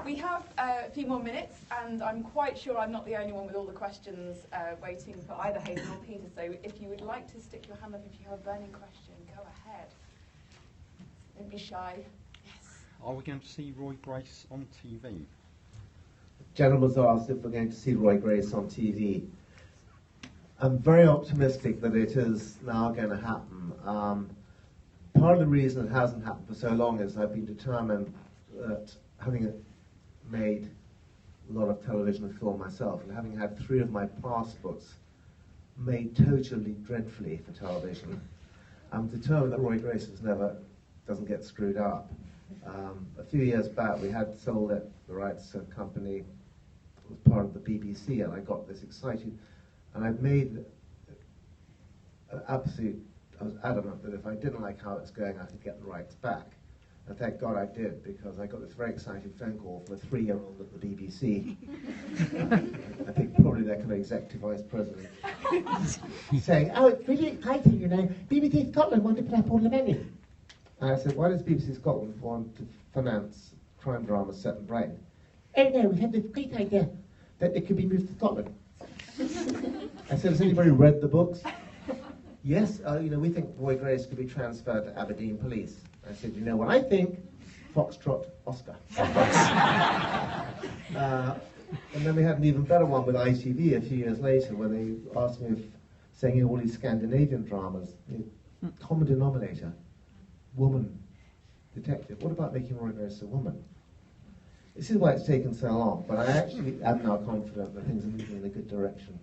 We have a few more minutes, and I'm quite sure I'm not the only one with all the questions waiting for either Hayden or Peter, so if you would like to stick your hand up if you have a burning question, go ahead. Don't be shy. Yes. Are we going to see Roy Grace on TV? Gentleman's asked if we're going to see Roy Grace on TV. I'm very optimistic that it is now going to happen. Part of the reason it hasn't happened for so long is I've been determined that, having made a lot of television and film myself, and having had 3 of my past books made totally dreadfully for television, I'm determined that Roy Grace doesn't get screwed up. A few years back, we had sold it, the rights to a company that was part of the BBC, and I got this excited, and I've made I was adamant that if I didn't like how it's going, I could get the rights back. And thank God I did, because I got this very exciting phone call from a 3-year-old at the BBC. I think probably their kind of executive vice president. Saying, oh, it's really exciting, you know. BBC Scotland want to put up all the money. And I said, why does BBC Scotland want to finance crime dramas set in Brighton? Oh no, we had this great idea that it could be moved to Scotland. I said, has anybody read the books? Yes, you know, we think Roy Grace could be transferred to Aberdeen Police. I said, you know what I think? Foxtrot Oscar. And then we had an even better one with ITV a few years later, where they asked me if, saying all these Scandinavian dramas, common denominator, woman detective. What about making Roy Grace a woman? This is why it's taken so long, but I actually am now confident that things are moving in a good direction.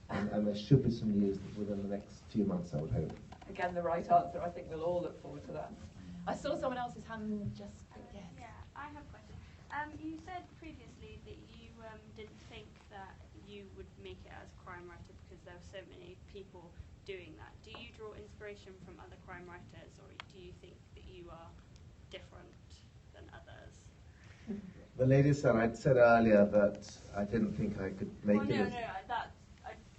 And there should be some news within the next few months, I would hope. Again, the right answer. I think we'll all look forward to that. I saw someone else's hand just... Yes. Yeah, I have a question. You said previously that you didn't think that you would make it as a crime writer because there were so many people doing that. Do you draw inspiration from other crime writers, or do you think that you are different than others? The lady said, I'd said earlier that I didn't think I could make it. I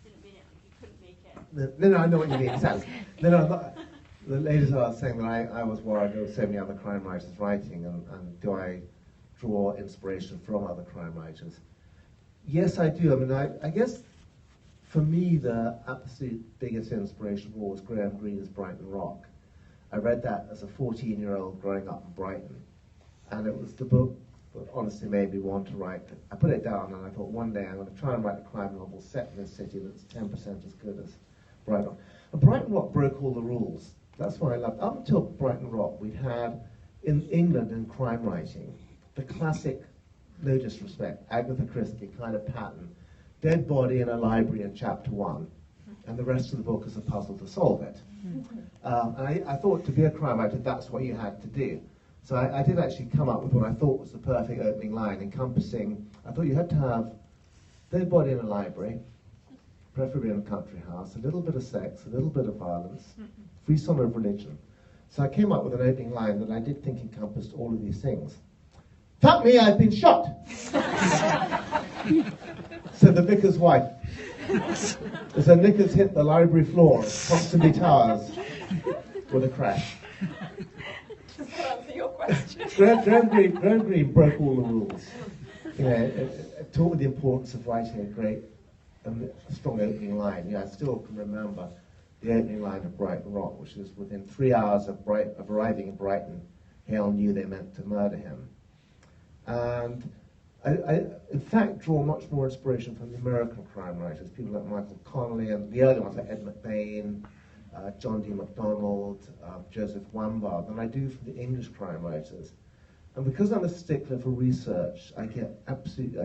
didn't mean it. You couldn't make it. No, I know what you mean, exactly. The ladies are saying that I was worried there were so many other crime writers writing, and do I draw inspiration from other crime writers? Yes, I do. I mean, I guess for me the absolute biggest inspiration was Graham Greene's Brighton Rock. I read that as a 14-year-old growing up in Brighton, and it was the book that honestly made me want to write. I put it down and I thought one day I'm going to try and write a crime novel set in this city that's 10% as good as Brighton Rock. And Brighton Rock broke all the rules. That's what I loved. Up until Brighton Rock, we'd had in England in crime writing the classic, no disrespect, Agatha Christie kind of pattern: dead body in a library in chapter 1, and the rest of the book is a puzzle to solve it. And I thought to be a crime writer, that's what you had to do. So I did actually come up with what I thought was the perfect opening line, encompassing, I thought you had to have dead body in a library, preferably in a country house, a little bit of sex, a little bit of violence, free song of religion. So I came up with an opening line that I did think encompassed all of these things. Fuck me, I've been shot! Said the vicar's wife. As her knickers hit the library floor of Ponsonby Towers with a crash. Does that answer your question? Graham Greene broke all the rules. You know, it taught me the importance of writing a great, strong opening line. Yeah, I still can remember the opening line of Brighton Rock, which is within 3 hours of arriving in Brighton, Hale knew they meant to murder him. And I in fact, draw much more inspiration from the American crime writers, people like Michael Connelly, and the early ones like Ed McBain, John D. MacDonald, Joseph Wambaugh, than I do from the English crime writers. And because I'm a stickler for research, I get absolutely,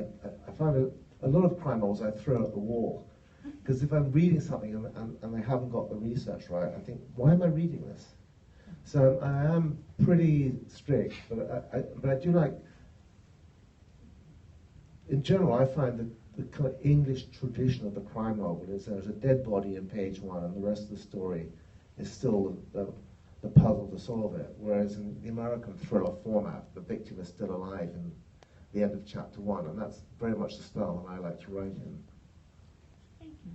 I find a lot of crime novels I throw at the wall. Because if I'm reading something and I haven't got the research right, I think, why am I reading this? So I am pretty strict, but I do like, in general, I find that the kind of English tradition of the crime novel is there's a dead body in page 1 and the rest of the story is still the puzzle to solve it. Whereas in the American thriller format, the victim is still alive in the end of chapter 1, and that's very much the style that I like to write in. Thank you.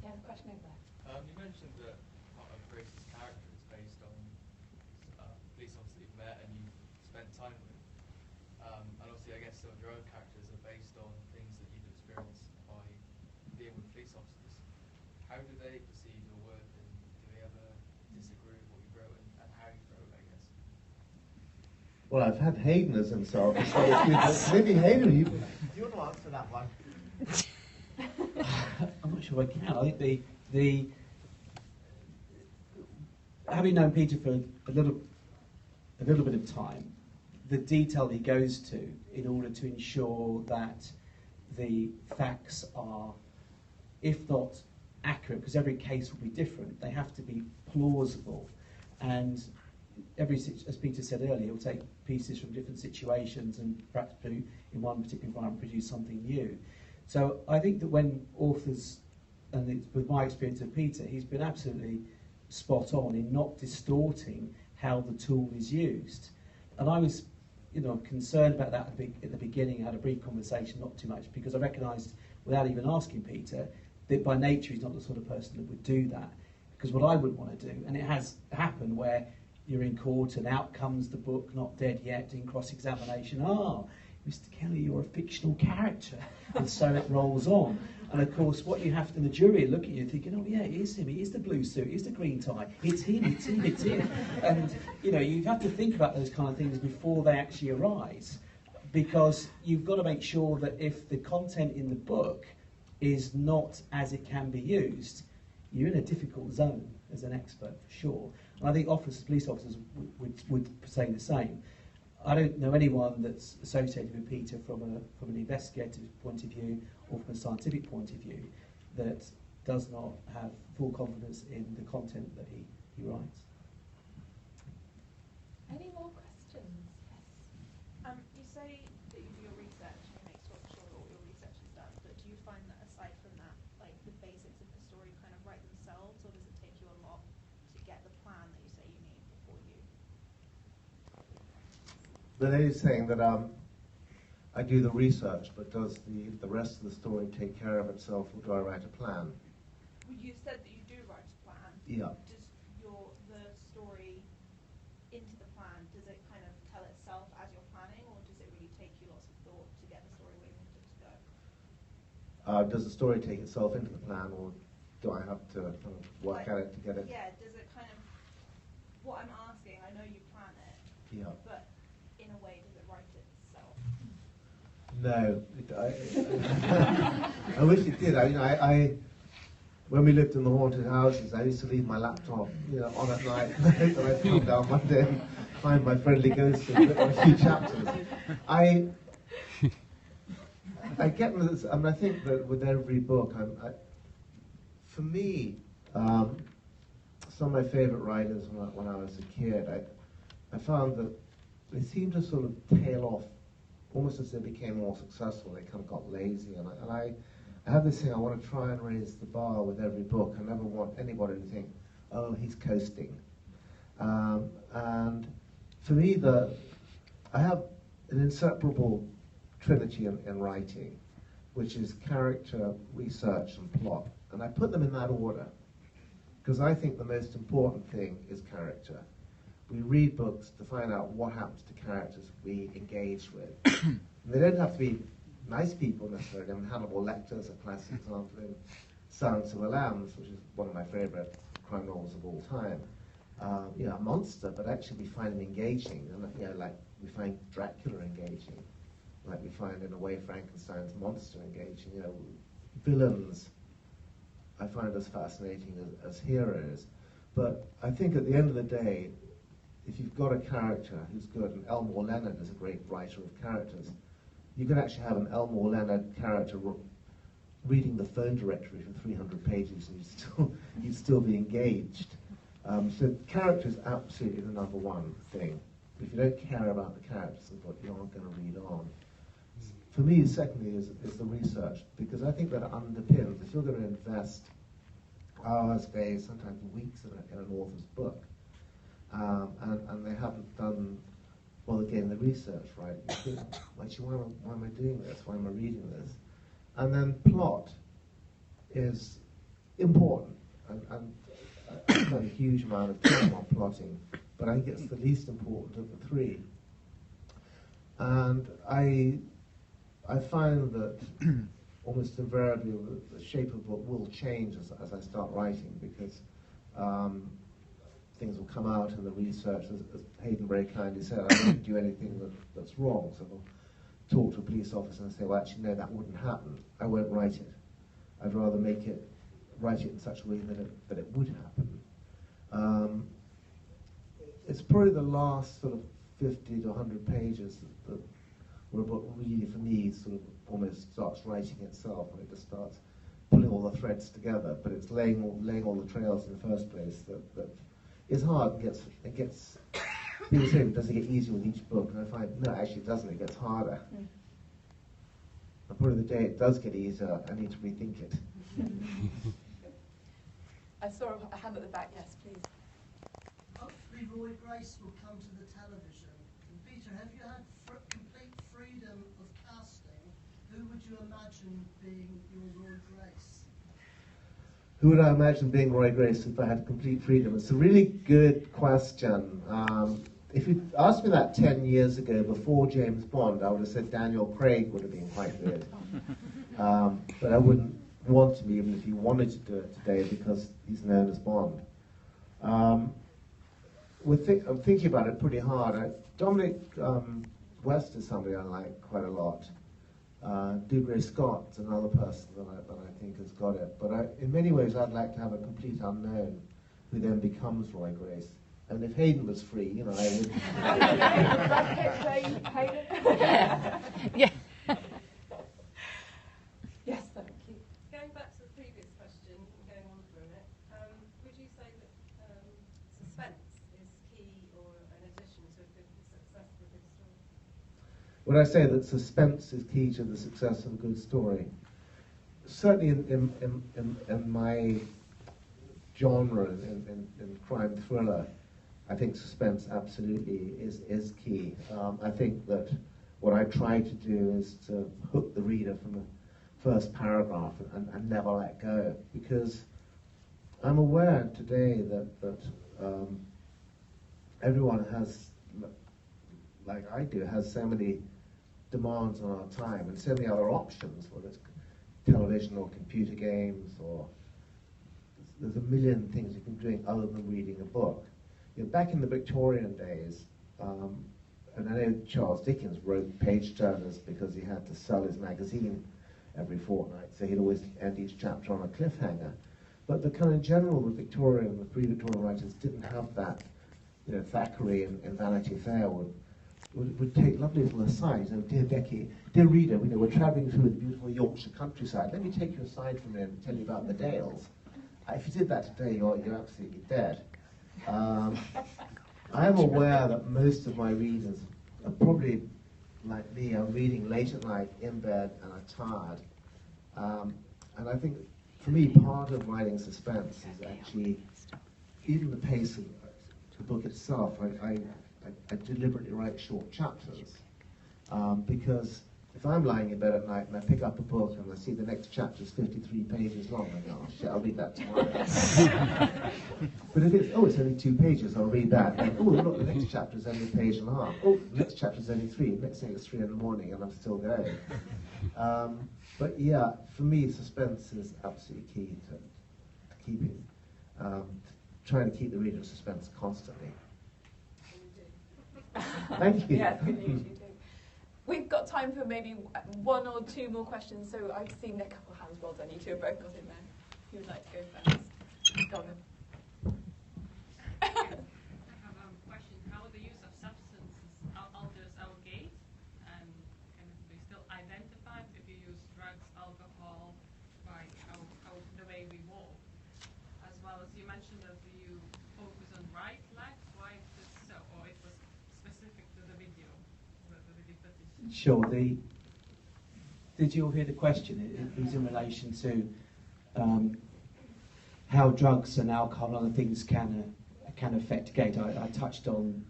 Yeah, the question over there. You mentioned that part of Grace's character is based on police officer you've met and you've spent time with. And obviously obviously, I guess some of your own characters are based on things that you've experienced by being with police officers. How do they perceive your work, and do they ever disagree with what you wrote and how you wrote, I guess? Well, I've had Haydn as himself. So maybe Haydn, you want to answer that one? I'm not sure I can. I think the having known Peter for a little bit of time, the detail he goes to in order to ensure that the facts are, if not accurate, because every case will be different, they have to be plausible. And as Peter said earlier, he'll take pieces from different situations and perhaps in one particular environment produce something new. So I think that when authors, and with my experience of Peter, he's been absolutely spot on in not distorting how the tool is used. And I was, concerned about that at the beginning. I had a brief conversation, not too much, because I recognised, without even asking Peter, that by nature he's not the sort of person that would do that. Because what I would want to do, and it has happened where you're in court and out comes the book, not dead yet, in cross-examination. Mr. Kelly, you're a fictional character. And so it rolls on. And of course, what you have to, the jury look at you thinking, oh yeah, it is him, it is the blue suit, it is the green tie, it's him, it's him, it's him. And, you have to think about those kind of things before they actually arise. Because you've got to make sure that if the content in the book is not as it can be used, you're in a difficult zone as an expert, for sure. And I think police officers would say the same. I don't know anyone that's associated with Peter from an investigative point of view or from a scientific point of view that does not have full confidence in the content that he writes. Any more questions? Yes. You say that you do your research and you make sure all your research is done, but do you find that aside from that, like the basics of the story kind of write themselves, or does it take you a lot to get the plan that you say you need before you? The lady's saying that I do the research, but does the rest of the story take care of itself, or do I write a plan? Well, you said that you do write a plan. Yeah. Does the story into the plan, does it kind of tell itself as you're planning, or does it really take you lots of thought to get the story where you want it to go? Does the story take itself into the plan, or do I have to kind of work at it to get it? Yeah, does it kind of, what I'm asking, I know you plan it, Yeah. but in a way, does it write itself? No, I wish it did. I when we lived in the haunted houses, I used to leave my laptop, on at night, and I'd come down one day and find my friendly ghost and look at a few chapters. I get this. I think that with every book, for me, some of my favourite writers when I was a kid, I found that they seemed to sort of tail off almost as they became more successful. They kind of got lazy, and I have this thing, I want to try and raise the bar with every book. I never want anybody to think, oh, he's coasting. And for me, I have an inseparable trilogy in writing, which is character, research, and plot. And I put them in that order, because I think the most important thing is character. We read books to find out what happens to characters we engage with. And they don't have to be nice people necessarily. I mean, Hannibal Lecter is a classic example in Silence of the Lambs, which is one of my favourite crime novels of all time. A monster, but actually we find him engaging, and like we find Dracula engaging, like we find in a way Frankenstein's monster engaging. Villains I find as fascinating as heroes. But I think at the end of the day, if you've got a character who's good, and Elmore Leonard is a great writer of characters, you can actually have an Elmore Leonard character reading the phone directory for 300 pages and you'd still be engaged. So character is absolutely the number one thing. If you don't care about the characters and what you aren't going to read on. For me, secondly, is the research, because I think that underpins, if you're going to invest hours, days, sometimes weeks in an author's book, and they haven't done, well, again, the research, right? You think, why am I doing this? Why am I reading this? And then plot is important, and I spend a huge amount of time on plotting, but I think it's the least important of the three. And I find that almost invariably the shape of the book will change as I start writing, because things will come out in the research. As Haydn very kindly said, I don't do anything that's wrong. So I'll talk to a police officer and say, well, actually, no, that wouldn't happen. I won't write it. I'd rather write it in such a way that it would happen. It's probably the last sort of 50 to 100 pages that where a book really, for me, sort of almost starts writing itself, and it just starts pulling all the threads together. But it's laying all the trails in the first place that is hard. It gets people say it doesn't get easier with each book, and I find no, actually it doesn't. It gets harder. And probably the day it does get easier, I need to rethink it. I saw a hand at the back. Yes, please. Hopefully Roy Grace will come to the television. And Peter, have you had complete freedom of casting? Who would you imagine being your Roy Grace? Who would I imagine being Roy Grace if I had complete freedom? It's a really good question. If you asked me that 10 years ago, before James Bond, I would have said Daniel Craig would have been quite good. But I wouldn't want to be, even if he wanted to do it today, because he's known as Bond. I'm thinking about it pretty hard. Dominic West is somebody I like quite a lot. Dougray Scott's another person that I think has got it. But in many ways, I'd like to have a complete unknown who then becomes Roy Grace. And if Haydn was free, you know, I would. Yeah. Yes, thank you. Going back to the previous question, and going on for a minute, would you say that suspense is key or an addition to the success of a good story? Would I say that suspense is key to the success of a good story? Certainly in my genre, in crime thriller, I think suspense absolutely is key. I think that what I try to do is to hook the reader from the first paragraph and never let go, because I'm aware today that everyone has, like I do, has so many demands on our time and so many other options, whether it's television or computer games, or there's a million things you can be doing other than reading a book. You know, back in the Victorian days, and I know Charles Dickens wrote page turners because he had to sell his magazine every fortnight, so he'd always end each chapter on a cliffhanger. But the kind of general, the Victorian, the pre-Victorian writers didn't have that. You know, Thackeray and Vanity Fair would take lovely little asides. Oh, dear Becky, dear reader, you know, we're travelling through the beautiful Yorkshire countryside. Let me take you aside from there and tell you about the Dales. If you did that today, you're absolutely dead. I'm aware that most of my readers are probably like me, are reading late at night in bed and are tired. And I think, for me, part of writing suspense is actually even the pace of the book itself. I deliberately write short chapters because if I'm lying in bed at night and I pick up a book and I see the next chapter is 53 pages long, I go, oh shit, I'll read that tomorrow. But if it's only 2 pages, I'll read that. And, oh, look, the next chapter is only a page and a half. Oh, the next chapter is only 3. The next thing is 3 in the morning and I'm still going. But yeah, for me, suspense is absolutely key to keeping, trying to keep the reader in suspense constantly. Thank you. Yes, good news, you do. We've got time for maybe 1 or 2 more questions, so I've seen a couple of hands. Well done, you two have both got in there. Who would like to go first? Go on then. I have a question. How the use of substances alters our gaze, and can we still identify if you use drugs, alcohol, by how the way we walk? As well as you mentioned that you focus on right leg. Why is this so? Or it was specific to the video? Sure. Did you all hear the question? It was in relation to how drugs and alcohol and other things can affect gait. I touched on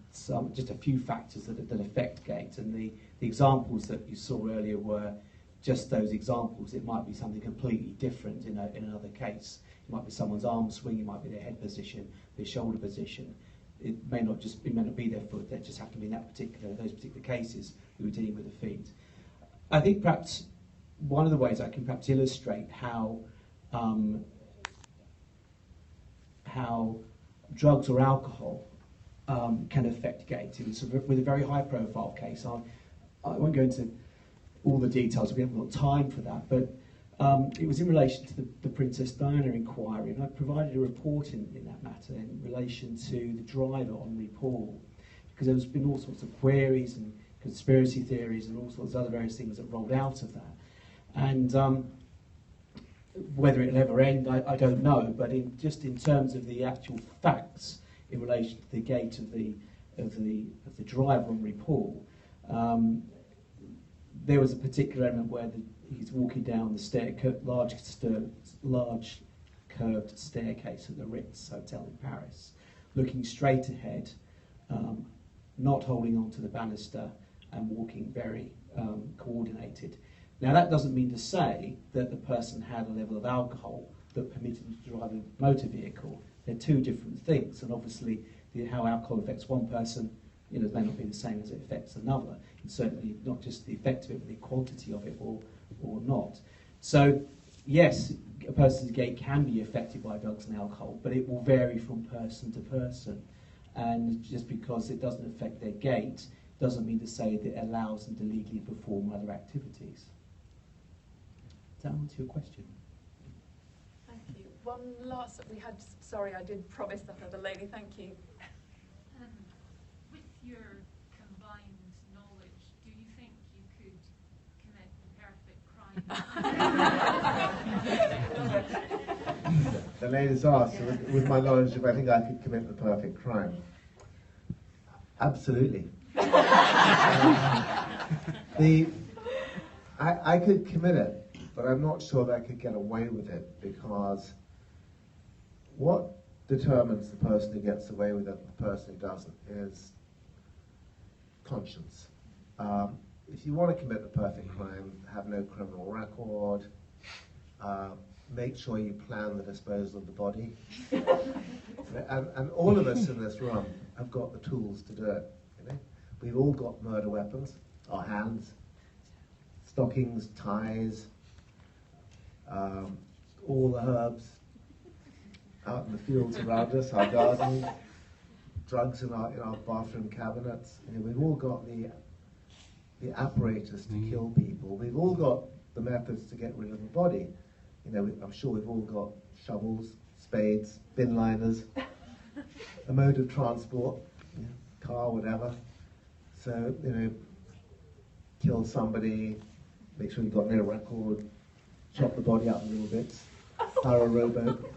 just a few factors that affect gait, and the examples that you saw earlier were just those examples. It might be something completely different in another case. It might be someone's arm swing, it might be their head position, their shoulder position. it may not be their foot. They just have to be in those particular cases we were dealing with the feet. I think perhaps one of the ways I can perhaps illustrate how drugs or alcohol can affect gait with a very high-profile case. I won't go into all the details. We haven't got time for that, but it was in relation to the Princess Diana inquiry, and I provided a report in that matter in relation to the driver Henri Paul, because there's been all sorts of queries and conspiracy theories and all sorts of other various things that rolled out of that. And whether it'll ever end, I don't know, but just in terms of the actual facts in relation to the gait of the driver Henri Paul, there was a particular element where he's walking down the large curved staircase at the Ritz Hotel in Paris, looking straight ahead, not holding on to the banister, and walking very coordinated. Now, that doesn't mean to say that the person had a level of alcohol that permitted them to drive a motor vehicle. They're two different things, and obviously how alcohol affects one person may not be the same as it affects another. It's certainly not just the effect of it, but the quantity of it or not. So, yes, a person's gait can be affected by drugs and alcohol, but it will vary from person to person. And just because it doesn't affect their gait doesn't mean to say that it allows them to legally perform other activities. Does that answer your question? Thank you. One last, sorry, I did promise that other lady, thank you. With your combined knowledge, do you think you could commit the perfect crime? The lady's asked, with my knowledge, if I think I could commit the perfect crime. Absolutely. I could commit it, but I'm not sure that I could get away with it, because what determines the person who gets away with it and the person who doesn't is conscience. If you want to commit the perfect crime, have no criminal record, make sure you plan the disposal of the body. and all of us in this room have got the tools to do it. We've all got murder weapons, our hands, stockings, ties, all the herbs out in the fields around us, our gardens, drugs in our bathroom cabinets. We've all got the apparatus to kill people. We've all got the methods to get rid of the body. I'm sure we've all got shovels, spades, bin liners, a mode of transport, car, whatever. So, kill somebody, make sure you've got no record, chop the body up in little bits, hire a rowboat,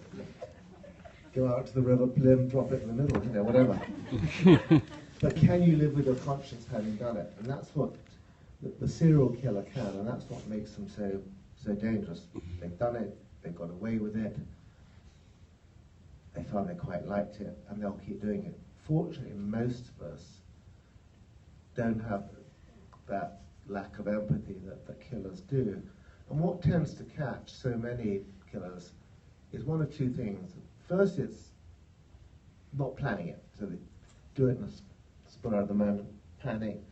go out to the River Plym, drop it in the middle, whatever. But can you live with your conscience having done it? And that's what the serial killer can, and that's what makes them so dangerous. They've done it, they've got away with it, they found they quite liked it, and they'll keep doing it. Fortunately, most of us don't have that lack of empathy that killers do. And what tends to catch so many killers is one of two things. First, it's not planning it. So they do it in a spur of the moment, panic,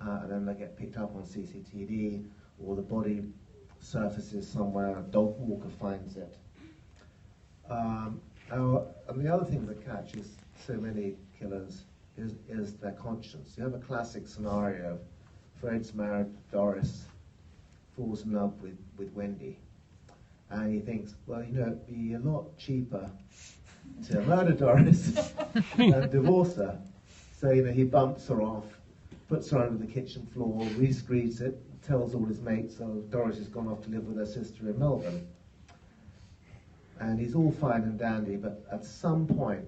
and then they get picked up on CCTV, or the body surfaces somewhere, a dog walker finds it. And the other thing that catches so many killers is their conscience. You have a classic scenario. Fred's married to Doris, falls in love with Wendy, and he thinks, well, it'd be a lot cheaper to murder Doris and divorce her. So, he bumps her off, puts her under the kitchen floor, rescreeds it, tells all his mates, oh, Doris has gone off to live with her sister in Melbourne. And he's all fine and dandy, but at some point,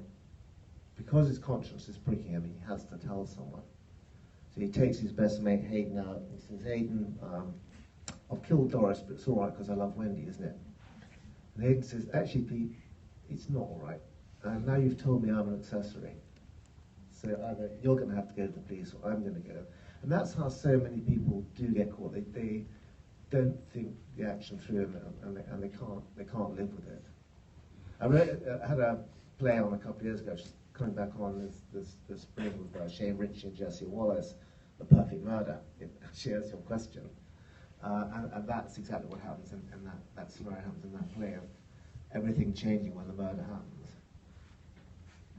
because his conscience is pricking him, he has to tell someone. So he takes his best mate Haydn out, and he says, Haydn, I've killed Doris, but it's all right because I love Wendy, isn't it? And Haydn says, actually, Pete, it's not all right. And now you've told me I'm an accessory. So either you're going to have to go to the police, or I'm going to go. And that's how so many people do get caught. They don't think the action through, and they can't live with it. I had a play on a couple of years ago, which is coming back on this spring with Shane Ritchie and Jesse Wallace, The Perfect Murder. It shares your question. And that's exactly what happens in that scenario happens in that play of everything changing when the murder happens.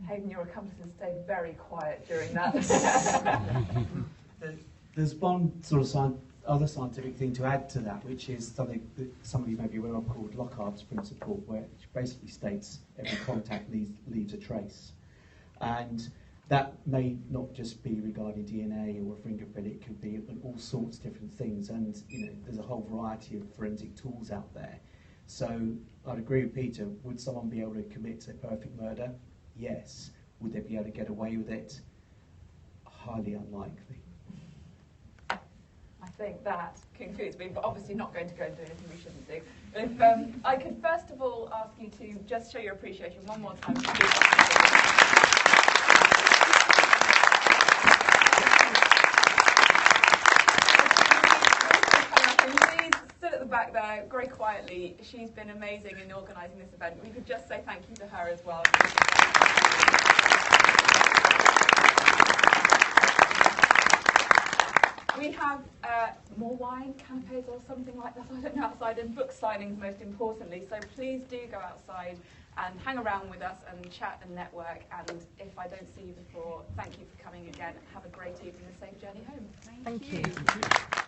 Haydn, your accomplices stayed very quiet during that. There's one sort of other scientific thing to add to that, which is something that some of you may be aware of called Lockhardt's principle, which basically states every contact leaves a trace. And that may not just be regarding DNA or a fingerprint, it could be all sorts of different things. And there's a whole variety of forensic tools out there. So I'd agree with Peter, would someone be able to commit a perfect murder? Yes. Would they be able to get away with it? Highly unlikely. I think that concludes. We're obviously not going to go and do anything we shouldn't do. But if I could first of all ask you to just show your appreciation one more time. Please sit at the back there, very quietly. She's been amazing in organising this event. We could just say thank you to her as well. We have more wine, canapes or something like that, I don't know, outside, and book signings most importantly. So please do go outside and hang around with us and chat and network. And if I don't see you before, thank you for coming again. Have a great evening and a safe journey home. Thank you.